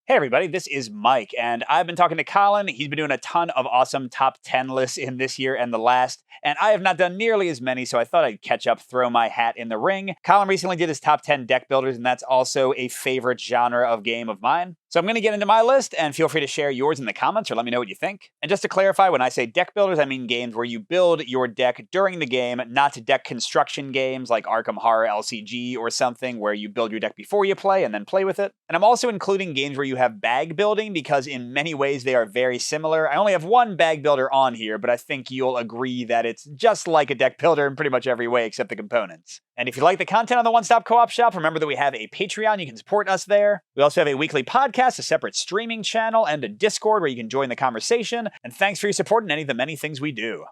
Hey everybody, this is Mike, and I've been talking to Colin. He's been doing a ton of awesome top 10 lists in this year and the last, and I have not done nearly as many, so I thought I'd catch up, throw my hat in the ring. Colin recently did his top 10 deck builders, and that's also a favorite genre of game of mine. So I'm going to get into my list, and feel free to share yours in the comments or let me know what you think. And just to clarify, when I say deck builders, I mean games where you build your deck during the game, not deck construction games like Arkham Horror LCG or something where you build your deck before you play and then play with it. And I'm also including games where you have bag building because in many ways they are very similar. I only have one bag builder on here, but I think you'll agree that it's just like a deck builder in pretty much every way except the components. And if you like the content on the One Stop Co-op Shop, remember that we have a Patreon. You can support us there. We also have a weekly podcast, a separate streaming channel, and a Discord where you can join the conversation. And thanks for your support in any of the many things we do.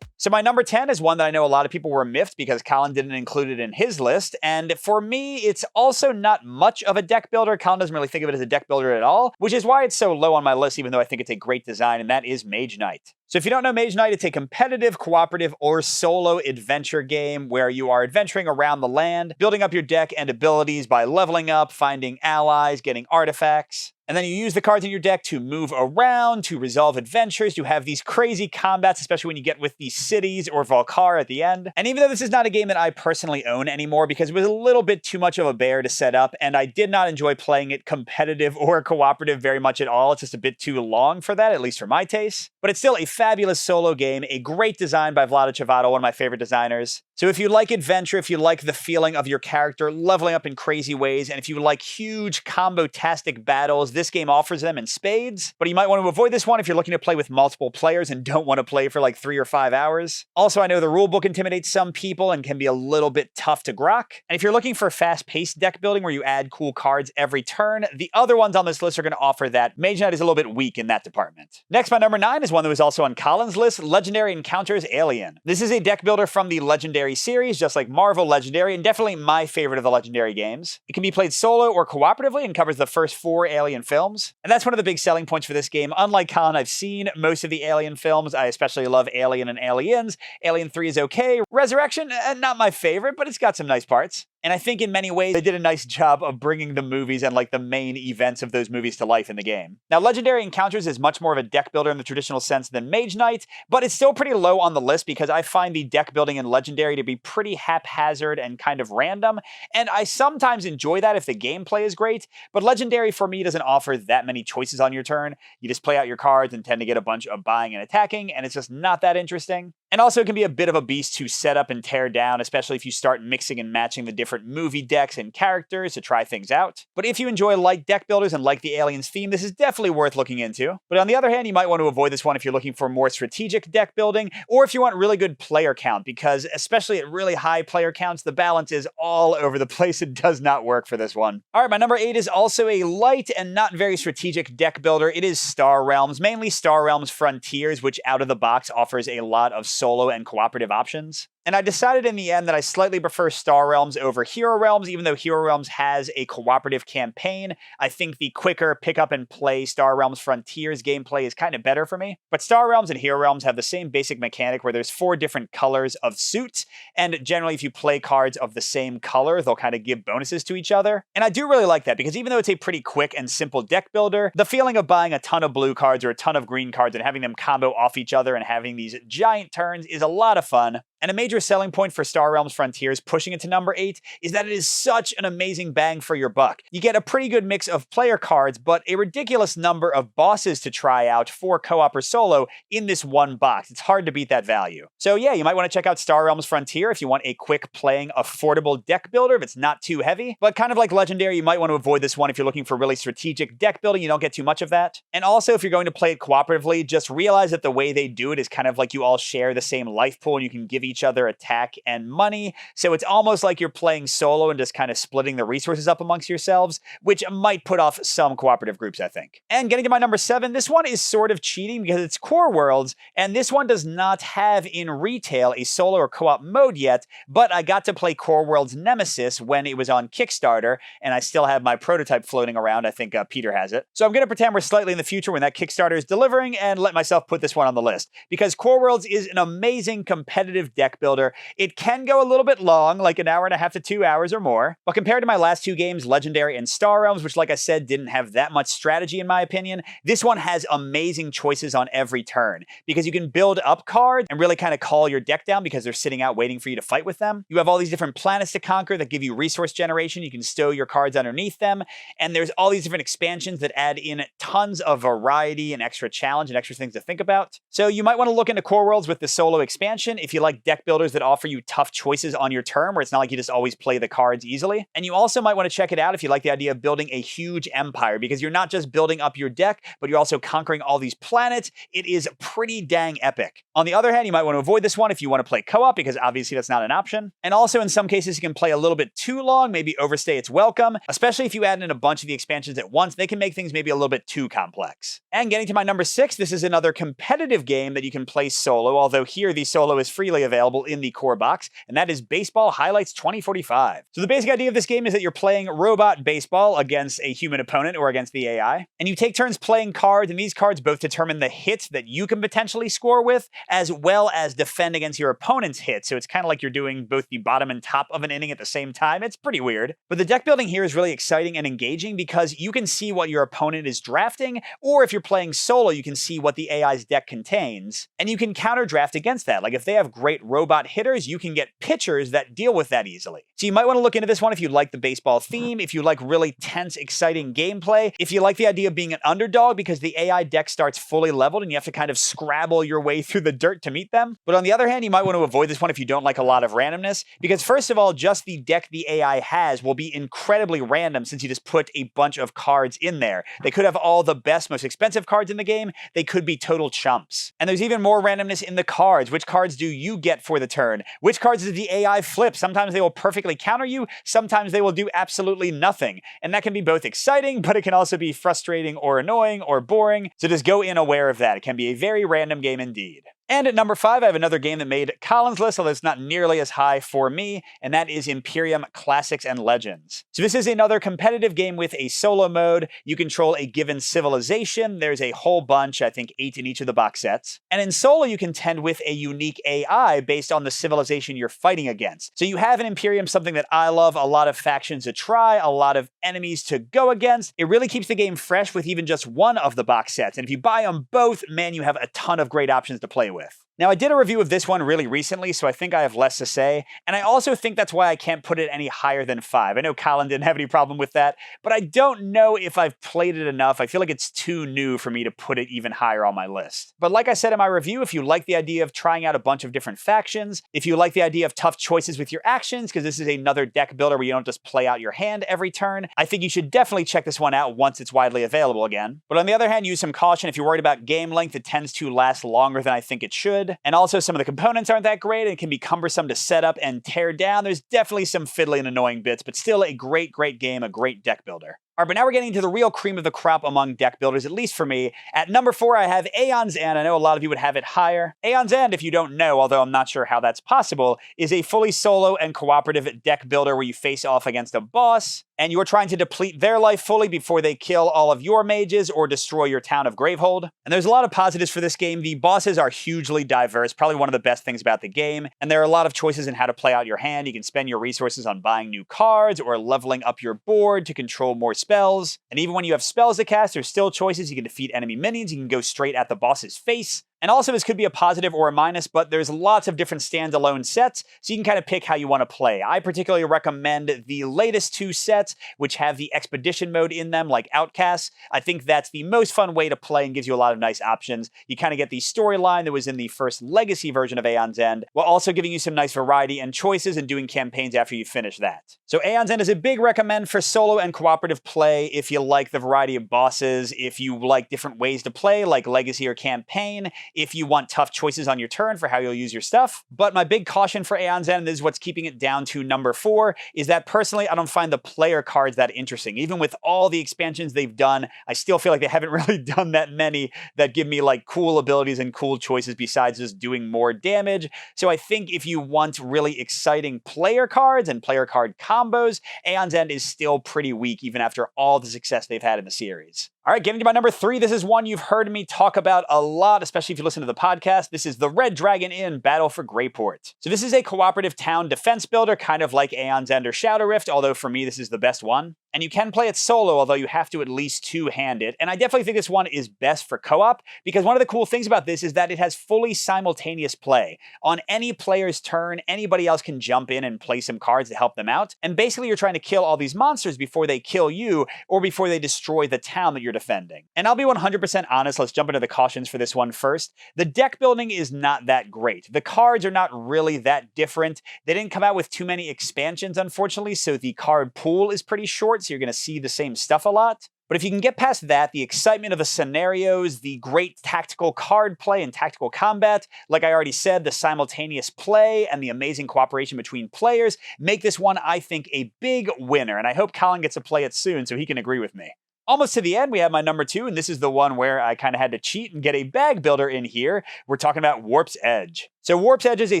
So my number 10 is one that I know a lot of people were miffed because Colin didn't include it in his list. And for me, it's also not much of a deck builder. Colin doesn't really think of it as a deck builder at all, which is why it's so low on my list, even though I think it's a great design, and that is Mage Knight. So if you don't know Mage Knight, it's a competitive, cooperative, or solo adventure game where you are adventuring around the land, building up your deck and abilities by leveling up, finding allies, getting artifacts. And then you use the cards in your deck to move around, to resolve adventures, to have these crazy combats, especially when you get with these cities or Volcar at the end. And even though this is not a game that I personally own anymore because it was a little bit too much of a bear to set up, and I did not enjoy playing it competitive or cooperative very much at all. It's just a bit too long for that, at least for my taste. But it's still a fabulous solo game, a great design by Vlaada Chvátil, one of my favorite designers. So if you like adventure, if you like the feeling of your character leveling up in crazy ways, and if you like huge combo-tastic battles, this game offers them in spades. But you might want to avoid this one if you're looking to play with multiple players and don't want to play for like 3 or 5 hours. Also, I know the rulebook intimidates some people and can be a little bit tough to grok. And if you're looking for fast-paced deck building where you add cool cards every turn, the other ones on this list are going to offer that. Mage Knight is a little bit weak in that department. Next, my number 9 is one that was also on Colin's list, Legendary Encounters Aeon. This is a deck builder from the Legendary series, just like Marvel Legendary, and definitely my favorite of the Legendary games. It can be played solo or cooperatively and covers the first 4 Alien films. And that's one of the big selling points for this game. Unlike Colin, I've seen most of the Alien films. I especially love Alien and Aliens. Alien 3 is okay. Resurrection, not my favorite, but it's got some nice parts. And I think in many ways, they did a nice job of bringing the movies and like the main events of those movies to life in the game. Now, Legendary Encounters is much more of a deck builder in the traditional sense than Mage Knight, but it's still pretty low on the list because I find the deck building in Legendary to be pretty haphazard and kind of random. And I sometimes enjoy that if the gameplay is great, but Legendary for me doesn't offer that many choices on your turn. You just play out your cards and tend to get a bunch of buying and attacking, and it's just not that interesting. And also it can be a bit of a beast to set up and tear down, especially if you start mixing and matching the different movie decks and characters to try things out. But if you enjoy light deck builders and like the Aliens theme, this is definitely worth looking into. But on the other hand, you might want to avoid this one if you're looking for more strategic deck building, or if you want really good player count, because especially at really high player counts, the balance is all over the place. It does not work for this one. All right, my number 8 is also a light and not very strategic deck builder. It is Star Realms, mainly Star Realms Frontiers, which out of the box offers a lot of solo and cooperative options. And I decided in the end that I slightly prefer Star Realms over Hero Realms, even though Hero Realms has a cooperative campaign. I think the quicker pick up and play Star Realms Frontiers gameplay is kind of better for me. But Star Realms and Hero Realms have the same basic mechanic where there's 4 different colors of suits, and generally if you play cards of the same color, they'll kind of give bonuses to each other. And I do really like that because even though it's a pretty quick and simple deck builder, the feeling of buying a ton of blue cards or a ton of green cards and having them combo off each other and having these giant turns is a lot of fun. And a major selling point for Star Realms Frontiers, pushing it to number 8, is that it is such an amazing bang for your buck. You get a pretty good mix of player cards, but a ridiculous number of bosses to try out for co-op or solo in this one box. It's hard to beat that value. So yeah, you might want to check out Star Realms Frontier if you want a quick playing, affordable deck builder if it's not too heavy. But kind of like Legendary, you might want to avoid this one if you're looking for really strategic deck building. You don't get too much of that. And also, if you're going to play it cooperatively, just realize that the way they do it is kind of like you all share the same life pool and you can give each other attack and money. So it's almost like you're playing solo and just kind of splitting the resources up amongst yourselves, which might put off some cooperative groups, I think. And getting to my number 7, this one is sort of cheating because it's Core Worlds, and this one does not have in retail a solo or co-op mode yet, but I got to play Core Worlds Nemesis when it was on Kickstarter, and I still have my prototype floating around. I think Peter has it. So I'm going to pretend we're slightly in the future when that Kickstarter is delivering and let myself put this one on the list, because Core Worlds is an amazing competitive deck deck builder. It can go a little bit long, like an hour and a half to 2 hours or more, but compared to my last two games, Legendary and Star Realms, which like I said, didn't have that much strategy in my opinion, this one has amazing choices on every turn, because you can build up cards and really kind of call your deck down because they're sitting out waiting for you to fight with them. You have all these different planets to conquer that give you resource generation. You can stow your cards underneath them, and there's all these different expansions that add in tons of variety and extra challenge and extra things to think about. So you might want to look into Core Worlds with the solo expansion if you like deck builders that offer you tough choices on your turn, where it's not like you just always play the cards easily. And you also might want to check it out if you like the idea of building a huge empire, because you're not just building up your deck, but you're also conquering all these planets. It is pretty dang epic. On the other hand, you might want to avoid this one if you want to play co-op, because obviously that's not an option. And also in some cases, you can play a little bit too long, maybe overstay its welcome, especially if you add in a bunch of the expansions at once. They can make things maybe a little bit too complex. And getting to my number 6, this is another competitive game that you can play solo, although here the solo is freely available in the core box, and that is Baseball Highlights 2045. So the basic idea of this game is that you're playing robot baseball against a human opponent or against the AI, and you take turns playing cards, and these cards both determine the hits that you can potentially score with, as well as defend against your opponent's hits. So it's kind of like you're doing both the bottom and top of an inning at the same time. It's pretty weird. But the deck building here is really exciting and engaging because you can see what your opponent is drafting, or if you're playing solo, you can see what the AI's deck contains, and you can counter draft against that. Like if they have great robot hitters, you can get pitchers that deal with that easily. So you might want to look into this one if you like the baseball theme, if you like really tense, exciting gameplay, if you like the idea of being an underdog because the AI deck starts fully leveled and you have to kind of scrabble your way through the dirt to meet them. But on the other hand, you might want to avoid this one if you don't like a lot of randomness, because first of all, just the deck the AI has will be incredibly random since you just put a bunch of cards in there. They could have all the best, most expensive cards in the game. They could be total chumps. And there's even more randomness in the cards. Which cards do you get for the turn? Which cards does the AI flip? Sometimes they will perfectly counter you. Sometimes they will do absolutely nothing. And that can be both exciting, but it can also be frustrating or annoying or boring. So just go in aware of that. It can be a very random game indeed. And at number 5, I have another game that made Colin's list, although it's not nearly as high for me, and that is Imperium Classics and Legends. So this is another competitive game with a solo mode. You control a given civilization. There's a whole bunch, I think 8 in each of the box sets. And in solo, you contend with a unique AI based on the civilization you're fighting against. So you have in Imperium something that I love, a lot of factions to try, a lot of enemies to go against. It really keeps the game fresh with even just one of the box sets. And if you buy them both, man, you have a ton of great options to play with. Now, I did a review of this one really recently, so I think I have less to say, and I also think that's why I can't put it any higher than 5. I know Colin didn't have any problem with that, but I don't know if I've played it enough. I feel like it's too new for me to put it even higher on my list. But like I said in my review, if you like the idea of trying out a bunch of different factions, if you like the idea of tough choices with your actions, because this is another deck builder where you don't just play out your hand every turn, I think you should definitely check this one out once it's widely available again. But on the other hand, use some caution if you're worried about game length. It tends to last longer than I think it should. And also some of the components aren't that great and it can be cumbersome to set up and tear down. There's definitely some fiddly and annoying bits, but still a great, great game, a great deck builder. All right, but now we're getting to the real cream of the crop among deck builders, at least for me. At number 4, I have Aeon's End. I know a lot of you would have it higher. Aeon's End, if you don't know, although I'm not sure how that's possible, is a fully solo and cooperative deck builder where you face off against a boss, and you're trying to deplete their life fully before they kill all of your mages or destroy your town of Gravehold. And there's a lot of positives for this game. The bosses are hugely diverse, probably one of the best things about the game, and there are a lot of choices in how to play out your hand. You can spend your resources on buying new cards or leveling up your board to control more spells. And even when you have spells to cast, there's still choices. You can defeat enemy minions, you can go straight at the boss's face. And also, this could be a positive or a minus, but there's lots of different standalone sets, so you can kind of pick how you want to play. I particularly recommend the latest 2 sets, which have the expedition mode in them, like Outcasts. I think that's the most fun way to play and gives you a lot of nice options. You kind of get the storyline that was in the first Legacy version of Aeon's End, while also giving you some nice variety and choices and doing campaigns after you finish that. So Aeon's End is a big recommend for solo and cooperative play if you like the variety of bosses, if you like different ways to play, like Legacy or Campaign, if you want tough choices on your turn for how you'll use your stuff. But my big caution for Aeon's End, and this is what's keeping it down to number 4, is that personally, I don't find the player cards that interesting. Even with all the expansions they've done, I still feel like they haven't really done that many that give me like cool abilities and cool choices besides just doing more damage. So I think if you want really exciting player cards and player card combos, Aeon's End is still pretty weak even after all the success they've had in the series. All right, getting to my number 3. This is one you've heard me talk about a lot, especially if you listen to the podcast. This is the Red Dragon Inn Battle for Greyport. So this is a cooperative town defense builder, kind of like Aeon's End or Shadow Rift, although for me this is the best one. And you can play it solo, although you have to at least two-hand it. And I definitely think this one is best for co-op, because one of the cool things about this is that it has fully simultaneous play. On any player's turn, anybody else can jump in and play some cards to help them out. And basically you're trying to kill all these monsters before they kill you, or before they destroy the town that you're defending. And I'll be 100% honest, let's jump into the cautions for this one first. The deck building is not that great. The cards are not really that different. They didn't come out with too many expansions, unfortunately, so the card pool is pretty short, so you're going to see the same stuff a lot. But if you can get past that, the excitement of the scenarios, the great tactical card play and tactical combat, like I already said, the simultaneous play and the amazing cooperation between players make this one, I think, a big winner. And I hope Colin gets to play it soon so he can agree with me. Almost to the end, we have my number 2, and this is the one where I kind of had to cheat and get a bag builder in here. We're talking about Warp's Edge. So Warp's Edge is a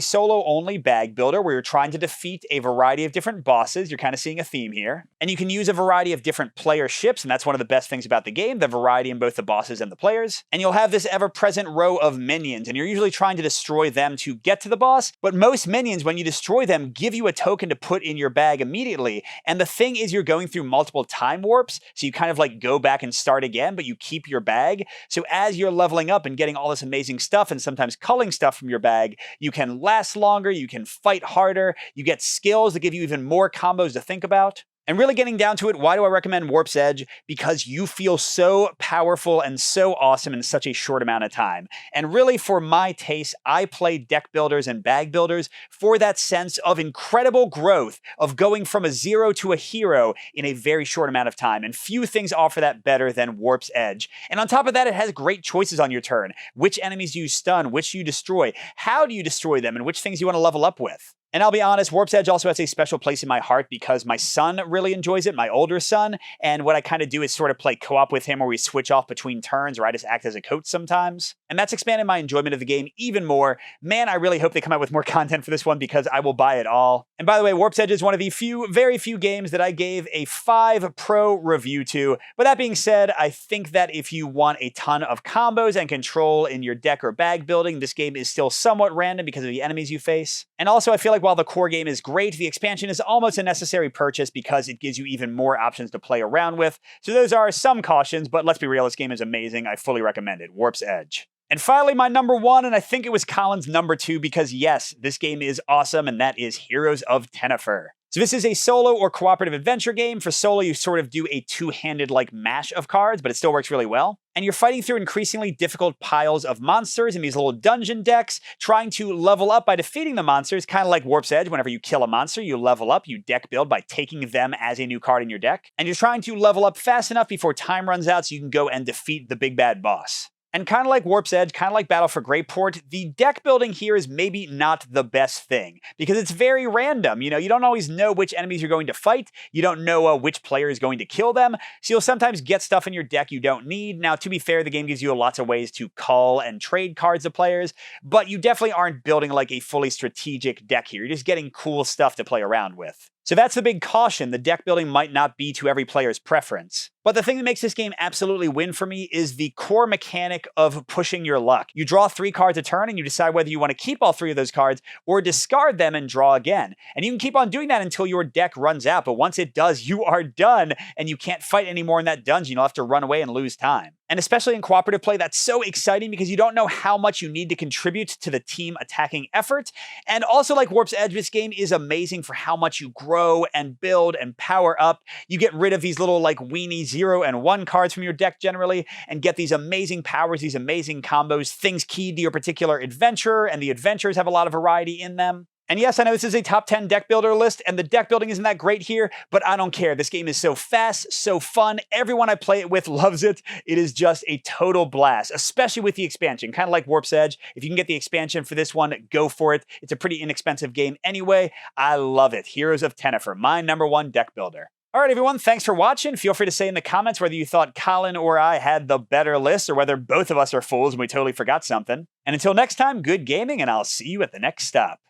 solo-only bag builder where you're trying to defeat a variety of different bosses. You're kind of seeing a theme here. And you can use a variety of different player ships, and that's one of the best things about the game, the variety in both the bosses and the players. And you'll have this ever-present row of minions, and you're usually trying to destroy them to get to the boss, but most minions, when you destroy them, give you a token to put in your bag immediately. And the thing is, you're going through multiple time warps, so you kind of like go back and start again, but you keep your bag. So as you're leveling up and getting all this amazing stuff, and sometimes culling stuff from your bag, you can last longer, you can fight harder, you get skills that give you even more combos to think about. And really getting down to it, why do I recommend Warp's Edge? Because you feel so powerful and so awesome in such a short amount of time. And really, for my taste, I play deck builders and bag builders for that sense of incredible growth, of going from a 0 to a hero in a very short amount of time. And few things offer that better than Warp's Edge. And on top of that, it has great choices on your turn. Which enemies do you stun? Which do you destroy? How do you destroy them? And which things you want to level up with? And I'll be honest, Warp's Edge also has a special place in my heart because my son really enjoys it, my older son, and what I kind of do is sort of play co-op with him where we switch off between turns or I just act as a coach sometimes. And that's expanded my enjoyment of the game even more. Man, I really hope they come out with more content for this one because I will buy it all. And by the way, Warp's Edge is one of the very few games that I gave a 5 pro review to. But that being said, I think that if you want a ton of combos and control in your deck or bag building, this game is still somewhat random because of the enemies you face. And also, I feel like while the core game is great, the expansion is almost a necessary purchase because it gives you even more options to play around with. So those are some cautions, but let's be real, this game is amazing. I fully recommend it. Warp's Edge. And finally, my number 1, and I think it was Colin's number 2 because yes, this game is awesome, and that is Heroes of Tenefyr. So this is a solo or cooperative adventure game. For solo, you sort of do a two-handed like mash of cards, but it still works really well. And you're fighting through increasingly difficult piles of monsters in these little dungeon decks, trying to level up by defeating the monsters, kind of like Warp's Edge. Whenever you kill a monster, you level up, you deck build by taking them as a new card in your deck. And you're trying to level up fast enough before time runs out so you can go and defeat the big bad boss. And kind of like Warp's Edge, kind of like Battle for Greyport, the deck building here is maybe not the best thing because it's very random. You know, you don't always know which enemies you're going to fight. You don't know which player is going to kill them. So you'll sometimes get stuff in your deck you don't need. Now, to be fair, the game gives you lots of ways to cull and trade cards to players, but you definitely aren't building like a fully strategic deck here. You're just getting cool stuff to play around with. So that's the big caution. The deck building might not be to every player's preference. But the thing that makes this game absolutely win for me is the core mechanic of pushing your luck. You draw 3 cards a turn and you decide whether you want to keep all 3 of those cards or discard them and draw again. And you can keep on doing that until your deck runs out. But once it does, you are done and you can't fight anymore in that dungeon. You'll have to run away and lose time. And especially in cooperative play, that's so exciting because you don't know how much you need to contribute to the team attacking effort. And also like Warp's Edge, this game is amazing for how much you grow and build and power up. You get rid of these little like weenie 0 and 1 cards from your deck generally and get these amazing powers, these amazing combos, things keyed to your particular adventure, and the adventures have a lot of variety in them. And yes, I know this is a top 10 deck builder list, and the deck building isn't that great here, but I don't care. This game is so fast, so fun. Everyone I play it with loves it. It is just a total blast, especially with the expansion. Kind of like Warp's Edge. If you can get the expansion for this one, go for it. It's a pretty inexpensive game anyway. I love it. Heroes of Tenefyr, my number 1 deck builder. All right, everyone, thanks for watching. Feel free to say in the comments whether you thought Colin or I had the better list or whether both of us are fools and we totally forgot something. And until next time, good gaming, and I'll see you at the next stop.